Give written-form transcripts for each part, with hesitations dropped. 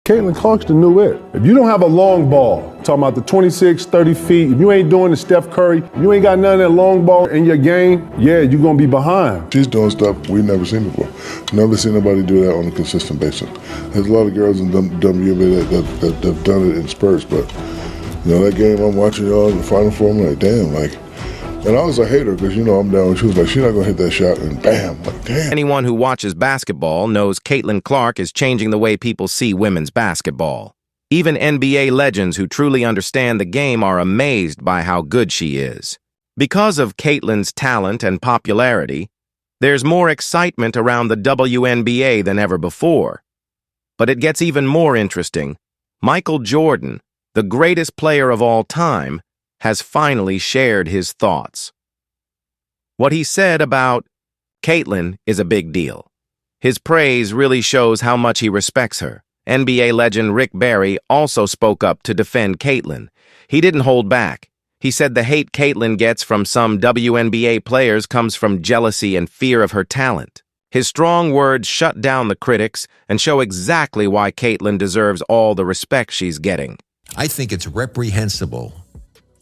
Caitlin Clark's the new it. If you don't have a long ball, talking about the 26, 30 feet, if you ain't doing the Steph Curry, if you ain't got none of that long ball in your game, yeah, you're going to be behind. She's doing stuff we've never seen before. Never seen nobody do that on a consistent basis. There's a lot of girls in WNBA that have done it in spurts, but you know, that game I'm watching y'all in the Final Four, I'm like, damn, like, and I was a hater because, you know, I'm down. She was like, she's not going to hit that shot, and bam, like, damn. Anyone who watches basketball knows Caitlin Clark is changing the way people see women's basketball. Even NBA legends who truly understand the game are amazed by how good she is. Because of Caitlin's talent and popularity, there's more excitement around the WNBA than ever before. But it gets even more interesting. Michael Jordan, the greatest player of all time, has finally shared his thoughts. What he said about Caitlin is a big deal. His praise really shows how much he respects her. NBA legend Rick Barry also spoke up to defend Caitlin. He didn't hold back. He said the hate Caitlin gets from some WNBA players comes from jealousy and fear of her talent. His strong words shut down the critics and show exactly why Caitlin deserves all the respect she's getting. I think it's reprehensible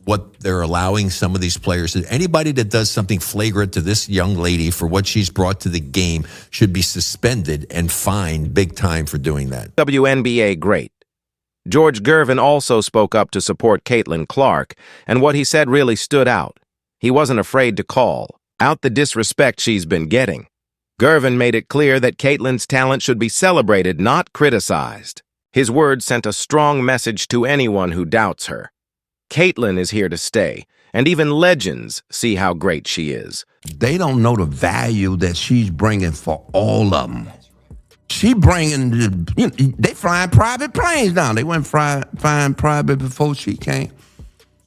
what they're allowing some of these players. Anybody that does something flagrant to this young lady for what she's brought to the game should be suspended and fined big time for doing that. WNBA great. George Gervin also spoke up to support Caitlin Clark, and what he said really stood out. He wasn't afraid to call out the disrespect she's been getting. Gervin made it clear that Caitlin's talent should be celebrated, not criticized. His words sent a strong message to anyone who doubts her. Caitlin is here to stay, and even legends see how great she is. They don't know the value that she's bringing for all of them. She bringing, they flying private planes now. They weren't flying private before she came.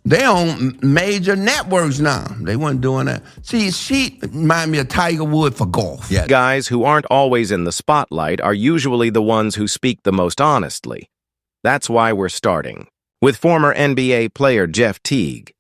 They on major networks now. They weren't doing that. See, she remind me of Tiger Woods for golf. Yeah. Guys who aren't always in the spotlight are usually the ones who speak the most honestly. That's why we're starting with former NBA player Jeff Teague.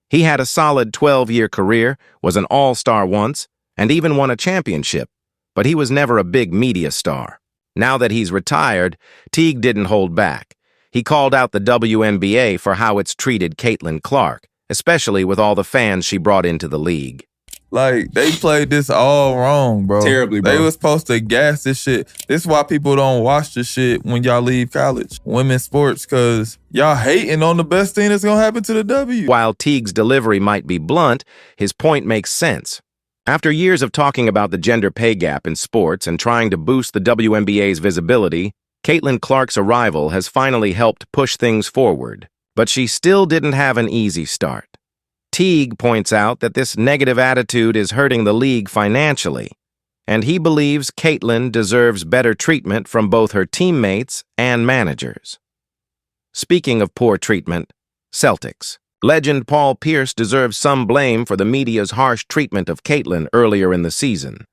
He had a solid 12-year career, was an all-star once, and even won a championship, but he was never a big media star. Now that he's retired, Teague didn't hold back. He called out the WNBA for how it's treated Caitlin Clark, especially with all the fans she brought into the league. Like, they played this all wrong, bro. Terribly, bro. They was supposed to gas this shit. This is why people don't watch the shit when y'all leave college. Women's sports, because y'all hating on the best thing that's going to happen to the W. While Teague's delivery might be blunt, his point makes sense. After years of talking about the gender pay gap in sports and trying to boost the WNBA's visibility, Caitlin Clark's arrival has finally helped push things forward. But she still didn't have an easy start. Teague points out that this negative attitude is hurting the league financially, and he believes Caitlin deserves better treatment from both her teammates and managers. Speaking of poor treatment, Celtics. Legend Paul Pierce deserves some blame for the media's harsh treatment of Caitlin earlier in the season.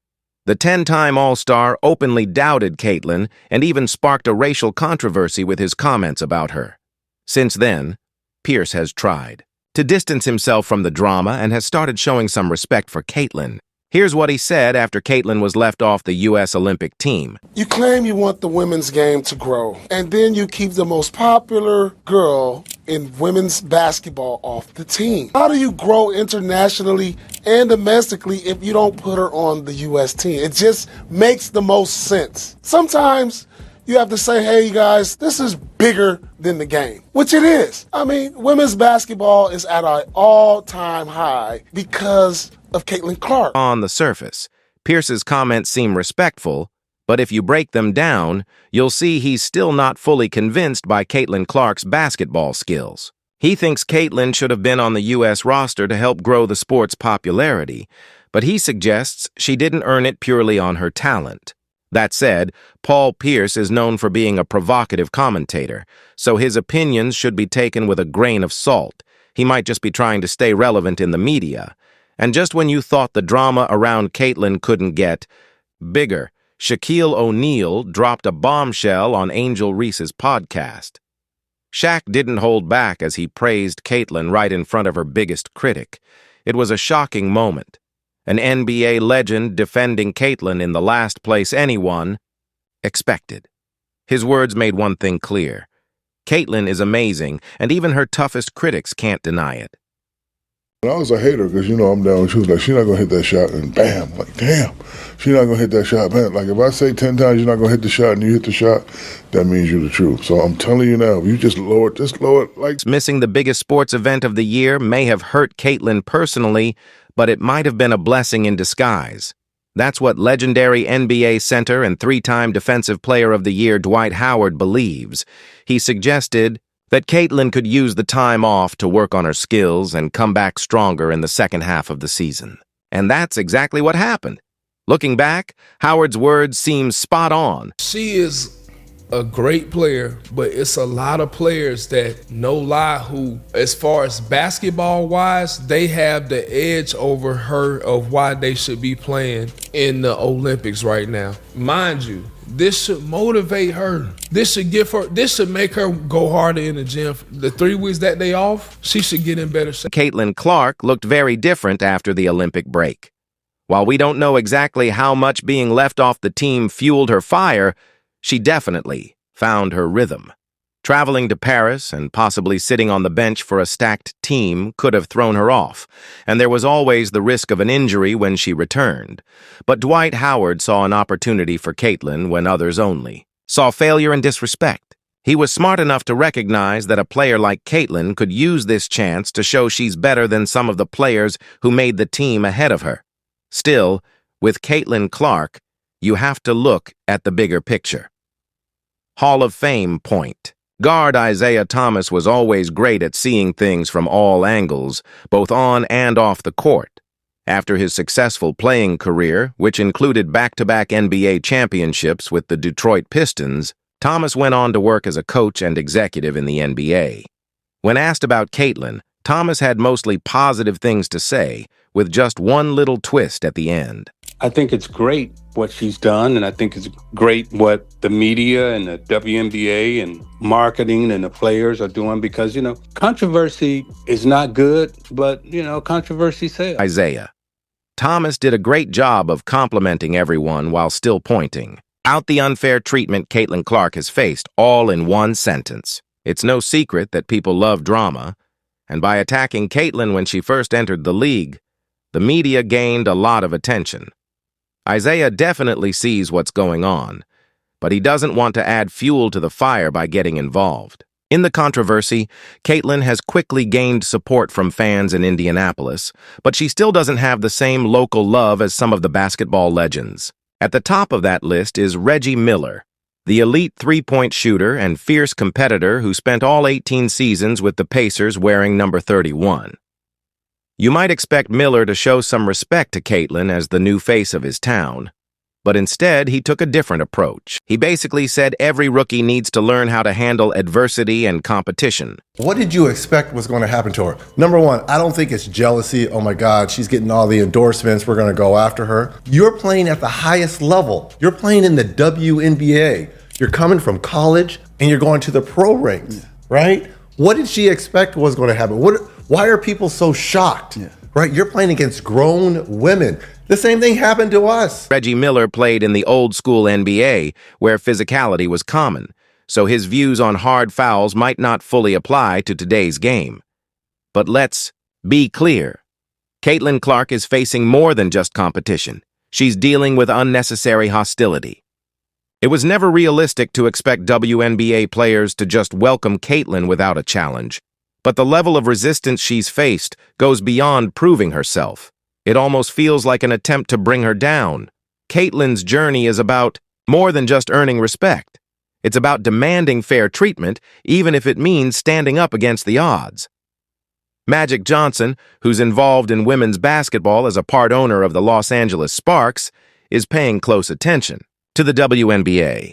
The 10-time All-Star openly doubted Caitlin and even sparked a racial controversy with his comments about her. Since then, Pierce has tried to distance himself from the drama and has started showing some respect for Caitlin. Here's what he said after Caitlin was left off the U.S. Olympic team. You claim you want the women's game to grow, and then you keep the most popular girl in women's basketball off the team. How do you grow internationally and domestically if you don't put her on the U.S. team? It just makes the most sense. Sometimes you have to say, hey, guys, this is bigger than the game, which it is. I mean, women's basketball is at an all-time high because of Caitlin Clark. On the surface, Pierce's comments seem respectful, but if you break them down, you'll see he's still not fully convinced by Caitlin Clark's basketball skills. He thinks Caitlin should have been on the U.S. roster to help grow the sport's popularity, but he suggests she didn't earn it purely on her talent. That said, Paul Pierce is known for being a provocative commentator, so his opinions should be taken with a grain of salt. He might just be trying to stay relevant in the media. And just when you thought the drama around Caitlin couldn't get bigger, Shaquille O'Neal dropped a bombshell on Angel Reese's podcast. Shaq didn't hold back as he praised Caitlin right in front of her biggest critic. It was a shocking moment. An NBA legend defending Caitlin in the last place anyone expected. His words made one thing clear. Caitlin is amazing, and even her toughest critics can't deny it. And I was a hater because, I'm down. She was like, she's not going to hit that shot. And bam, I'm like, damn, she's not going to hit that shot. Man, like if I say 10 times you're not going to hit the shot and you hit the shot, that means you're the truth. So I'm telling you now, if you just lower it like... Missing the biggest sports event of the year may have hurt Caitlin personally, but it might have been a blessing in disguise. That's what legendary NBA center and three-time Defensive Player of the Year Dwight Howard believes. He suggested that Caitlin could use the time off to work on her skills and come back stronger in the second half of the season. And that's exactly what happened. Looking back, Howard's words seem spot on. She is a great player, but it's a lot of players that, no lie, who, as far as basketball-wise, they have the edge over her of why they should be playing in the Olympics right now. Mind you, this should motivate her. This should make her go harder in the gym. The 3 weeks that they off, she should get in better shape. Caitlin Clark looked very different after the Olympic break. While we don't know exactly how much being left off the team fueled her fire, she definitely found her rhythm. Traveling to Paris and possibly sitting on the bench for a stacked team could have thrown her off, and there was always the risk of an injury when she returned. But Dwight Howard saw an opportunity for Caitlin when others only saw failure and disrespect. He was smart enough to recognize that a player like Caitlin could use this chance to show she's better than some of the players who made the team ahead of her. Still, with Caitlin Clark, you have to look at the bigger picture. Hall of Fame point. Guard Isaiah Thomas was always great at seeing things from all angles, both on and off the court. After his successful playing career, which included back-to-back NBA championships with the Detroit Pistons, Thomas went on to work as a coach and executive in the NBA. When asked about Caitlin, Thomas had mostly positive things to say, with just one little twist at the end. I think it's great what she's done, and I think it's great what the media and the WNBA and marketing and the players are doing because, controversy is not good, but, controversy sells. Isaiah. Thomas did a great job of complimenting everyone while still pointing out the unfair treatment Caitlin Clark has faced, all in one sentence. It's no secret that people love drama, and by attacking Caitlin when she first entered the league, the media gained a lot of attention. Isaiah definitely sees what's going on, but he doesn't want to add fuel to the fire by getting involved. In the controversy, Caitlin has quickly gained support from fans in Indianapolis, but she still doesn't have the same local love as some of the basketball legends. At the top of that list is Reggie Miller, the elite three-point shooter and fierce competitor who spent all 18 seasons with the Pacers wearing number 31. You might expect Miller to show some respect to Caitlin as the new face of his town, but instead he took a different approach. He basically said every rookie needs to learn how to handle adversity and competition. What did you expect was going to happen to her? Number one, I don't think it's jealousy. Oh my God, she's getting all the endorsements. We're going to go after her. You're playing at the highest level. You're playing in the WNBA. You're coming from college and you're going to the pro ranks, right? What did she expect was going to happen? Why are people so shocked? Right? You're playing against grown women. The same thing happened to us. Reggie Miller played in the old-school NBA, where physicality was common, so his views on hard fouls might not fully apply to today's game. But let's be clear. Caitlin Clark is facing more than just competition. She's dealing with unnecessary hostility. It was never realistic to expect WNBA players to just welcome Caitlin without a challenge. But the level of resistance she's faced goes beyond proving herself. It almost feels like an attempt to bring her down. Caitlin's journey is about more than just earning respect. It's about demanding fair treatment, even if it means standing up against the odds. Magic Johnson, who's involved in women's basketball as a part owner of the Los Angeles Sparks, is paying close attention to the WNBA.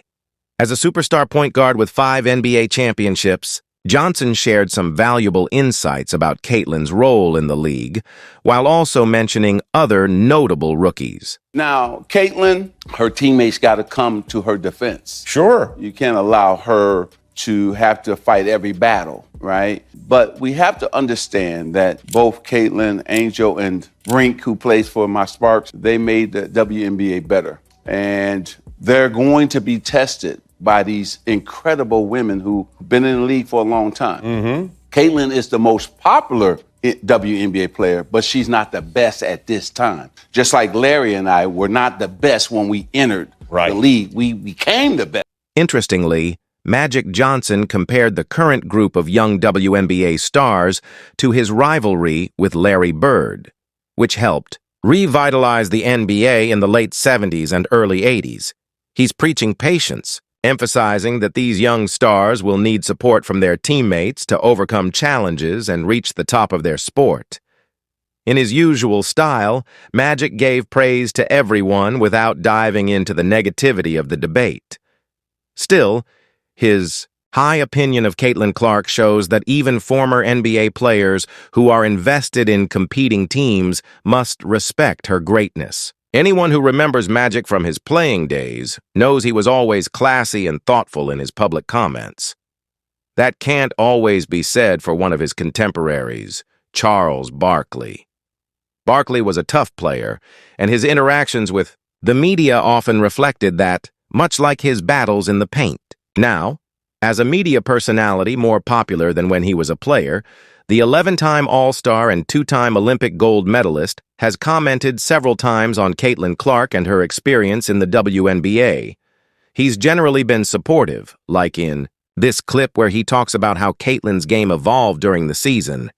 As a superstar point guard with 5 NBA championships, Johnson shared some valuable insights about Caitlin's role in the league, while also mentioning other notable rookies. Now, Caitlin, her teammates got to come to her defense. Sure. You can't allow her to have to fight every battle, right? But we have to understand that both Caitlin, Angel, and Brink, who plays for my Sparks, they made the WNBA better. And they're going to be tested by these incredible women who've been in the league for a long time. Caitlin is the most popular WNBA player, but she's not the best at this time. Just like Larry and I were not the best when we entered the league. We became the best. Interestingly, Magic Johnson compared the current group of young WNBA stars to his rivalry with Larry Bird, which helped revitalize the NBA in the late 70s and early 80s. He's preaching patience, emphasizing that these young stars will need support from their teammates to overcome challenges and reach the top of their sport. In his usual style, Magic gave praise to everyone without diving into the negativity of the debate. Still, his high opinion of Caitlin Clark shows that even former NBA players who are invested in competing teams must respect her greatness. Anyone who remembers Magic from his playing days knows he was always classy and thoughtful in his public comments. That can't always be said for one of his contemporaries, Charles Barkley. Barkley was a tough player, and his interactions with the media often reflected that, much like his battles in the paint. Now, as a media personality more popular than when he was a player, the 11-time All-Star and 2-time Olympic gold medalist has commented several times on Caitlin Clark and her experience in the WNBA. He's generally been supportive, like in this clip where he talks about how Caitlin's game evolved during the season.